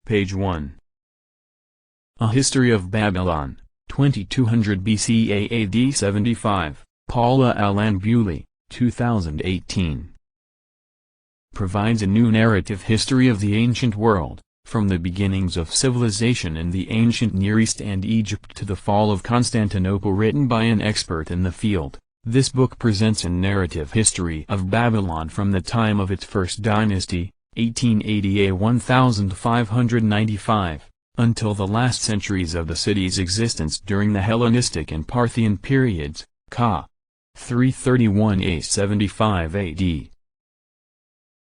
Page 1. A History of Babylon, 2200 BC AD 75, Paula Alain Beaulieu, 2018. Provides a new narrative history of the ancient world, from the beginnings of civilization in the ancient Near East and Egypt to the fall of Constantinople, written by an expert in the field. This book presents a narrative history of Babylon from the time of its First Dynasty, 1880–1595, until the last centuries of the city's existence during the Hellenistic and Parthian periods, ca. 331–75 AD.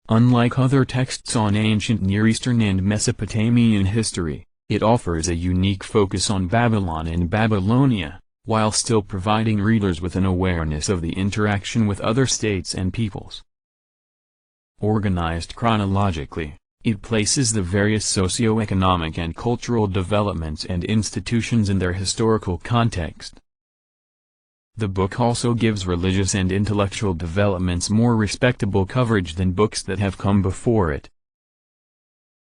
Unlike other texts on ancient Near Eastern and Mesopotamian history, it offers a unique focus on Babylon and Babylonia, while still providing readers with an awareness of the interaction with other states and peoples. Organized chronologically, it places the various socio-economic and cultural developments and institutions in their historical context. The book also gives religious and intellectual developments more respectable coverage than books that have come before it.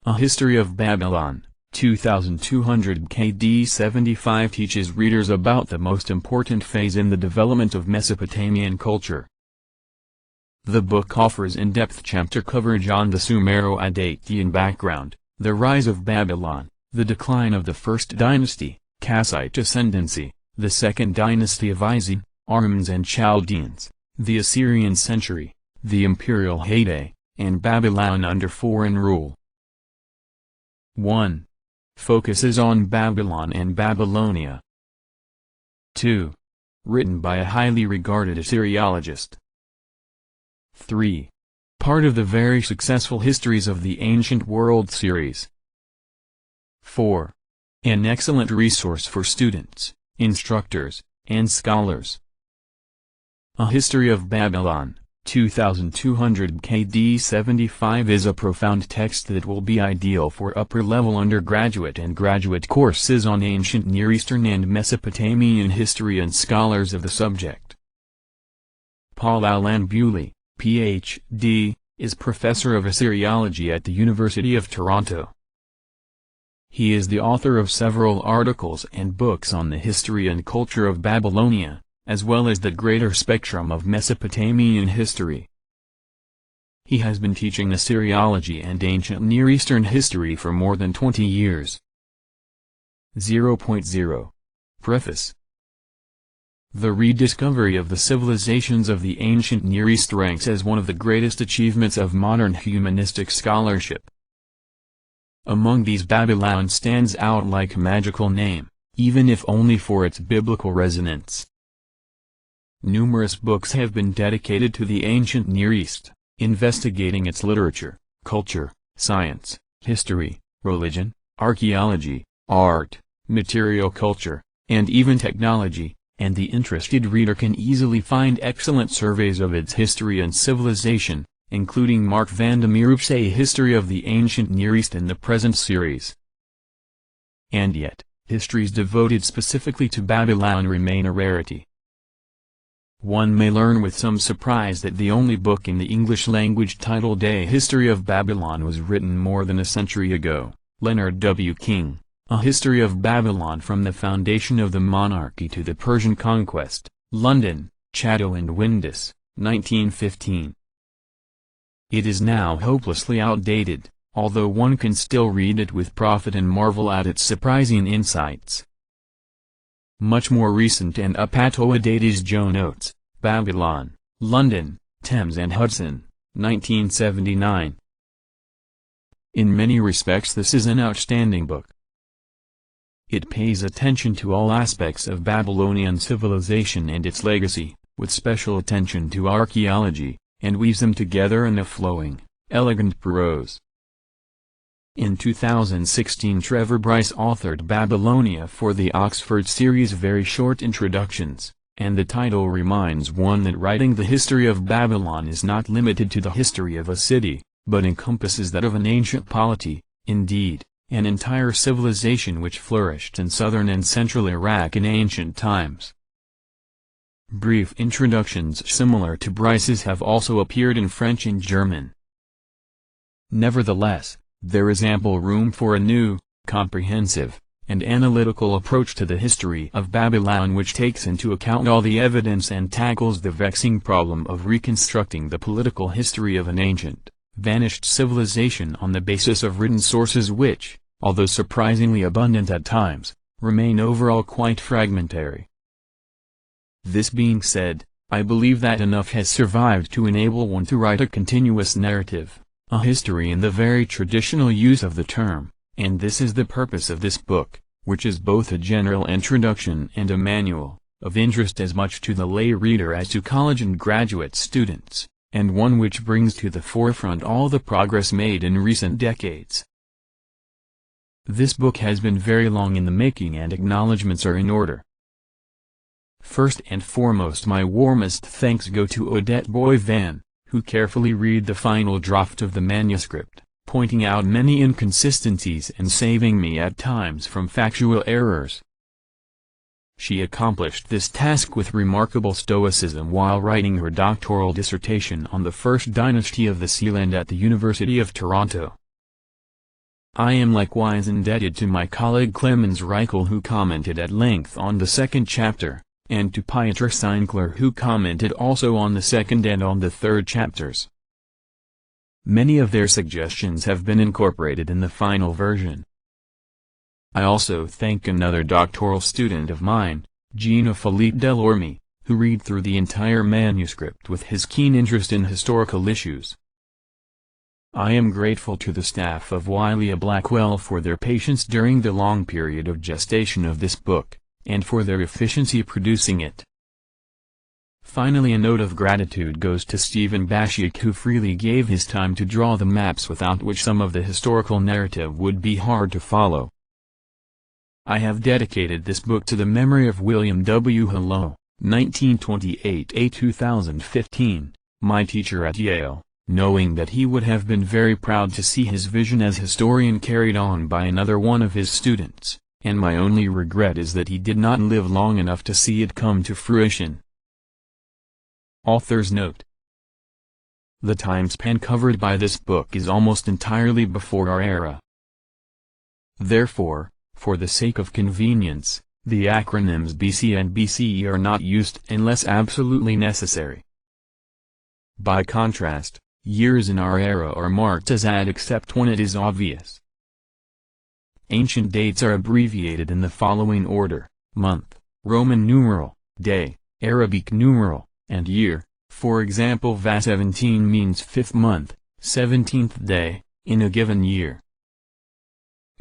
A History of Babylon, 2200 KD 75 teaches readers about the most important phase in the development of Mesopotamian culture. The book offers in-depth chapter coverage on the Sumero-Adatian background, the rise of Babylon, the decline of the First Dynasty, Kassite ascendancy, the Second Dynasty of Isin, Armens and Chaldeans, the Assyrian century, the imperial heyday, and Babylon under foreign rule. 1. Focuses on Babylon and Babylonia. 2. Written by a highly regarded Assyriologist. 3. Part of the very successful Histories of the Ancient World series. 4. An excellent resource for students, instructors, and scholars. A History of Babylon, 2200 KD 75 is a profound text that will be ideal for upper-level undergraduate and graduate courses on ancient Near Eastern and Mesopotamian history and scholars of the subject. Paul Alain Beaulieu, Ph.D., is Professor of Assyriology at the University of Toronto. He is the author of several articles and books on the history and culture of Babylonia, as well as the greater spectrum of Mesopotamian history. He has been teaching Assyriology and ancient Near Eastern history for more than 20 years. 0.0. Preface. The rediscovery of the civilizations of the ancient Near East ranks as one of the greatest achievements of modern humanistic scholarship. Among these, Babylon stands out like a magical name, even if only for its biblical resonance. Numerous books have been dedicated to the ancient Near East, investigating its literature, culture, science, history, religion, archaeology, art, material culture, and even technology, and the interested reader can easily find excellent surveys of its history and civilization, including Mark van de Meerup's A History of the Ancient Near East in the present series. And yet, histories devoted specifically to Babylon remain a rarity. One may learn with some surprise that the only book in the English language titled A History of Babylon was written more than a century ago. Leonard W. King, A History of Babylon from the Foundation of the Monarchy to the Persian Conquest, London, Chatto and Windus, 1915. It is now hopelessly outdated, although one can still read it with profit and marvel at its surprising insights. Much more recent and up-to-date is Joan Oates, Babylon, London, Thames and Hudson, 1979. In many respects this is an outstanding book. It pays attention to all aspects of Babylonian civilization and its legacy, with special attention to archaeology, and weaves them together in a flowing, elegant prose. In 2016 Trevor Bryce authored Babylonia for the Oxford series Very Short Introductions, and the title reminds one that writing the history of Babylon is not limited to the history of a city, but encompasses that of an ancient polity, indeed, an entire civilization which flourished in southern and central Iraq in ancient times. Brief introductions similar to Bryce's have also appeared in French and German. Nevertheless, there is ample room for a new, comprehensive, and analytical approach to the history of Babylon, which takes into account all the evidence and tackles the vexing problem of reconstructing the political history of an ancient, vanished civilization on the basis of written sources which, although surprisingly abundant at times, remain overall quite fragmentary. This being said, I believe that enough has survived to enable one to write a continuous narrative, a history in the very traditional use of the term, and this is the purpose of this book, which is both a general introduction and a manual, of interest as much to the lay reader as to college and graduate students, and one which brings to the forefront all the progress made in recent decades. This book has been very long in the making, and acknowledgments are in order. First and foremost, my warmest thanks go to Odette Boyvan, who carefully read the final draft of the manuscript, pointing out many inconsistencies and saving me at times from factual errors. She accomplished this task with remarkable stoicism while writing her doctoral dissertation on the First Dynasty of the Sealand at the University of Toronto. I am likewise indebted to my colleague Clemens Reichel, who commented at length on the second chapter, and to Pieter Seinkler, who commented also on the second and on the third chapters. Many of their suggestions have been incorporated in the final version. I also thank another doctoral student of mine, Jean-Philippe Delorme, who read through the entire manuscript with his keen interest in historical issues. I am grateful to the staff of Wiley Blackwell for their patience during the long period of gestation of this book, and for their efficiency producing it. Finally, a note of gratitude goes to Stephen Bashiak, who freely gave his time to draw the maps without which some of the historical narrative would be hard to follow. I have dedicated this book to the memory of William W. Hello, 1928–2015, my teacher at Yale, knowing that he would have been very proud to see his vision as historian carried on by another one of his students, and my only regret is that he did not live long enough to see it come to fruition. Author's note: the time span covered by this book is almost entirely before our era. Therefore, for the sake of convenience, the acronyms BC and BCE are not used unless absolutely necessary. By contrast, years in our era are marked as AD except when it is obvious. Ancient dates are abbreviated in the following order: month, Roman numeral, day, Arabic numeral, and year. For example, Va17 means 5th month, 17th day, in a given year.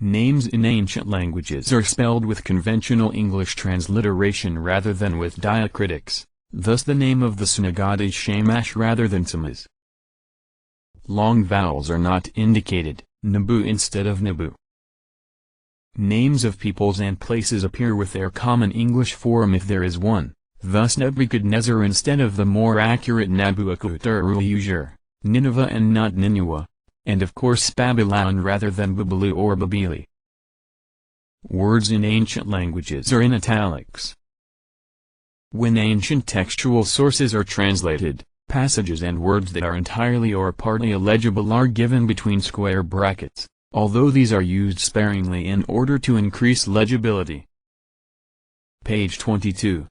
Names in ancient languages are spelled with conventional English transliteration rather than with diacritics, thus the name of the synagogue is Shamash rather than Samaz. Long vowels are not indicated, Nabu instead of Nabu. Names of peoples and places appear with their common English form if there is one, thus Nebuchadnezzar instead of the more accurate Nabuchodonosor, Nineveh and not Nineveh, and of course Babylon rather than Babalu or Babili. Words in ancient languages are in italics. When ancient textual sources are translated, passages and words that are entirely or partly illegible are given between square brackets, although these are used sparingly in order to increase legibility. Page 22.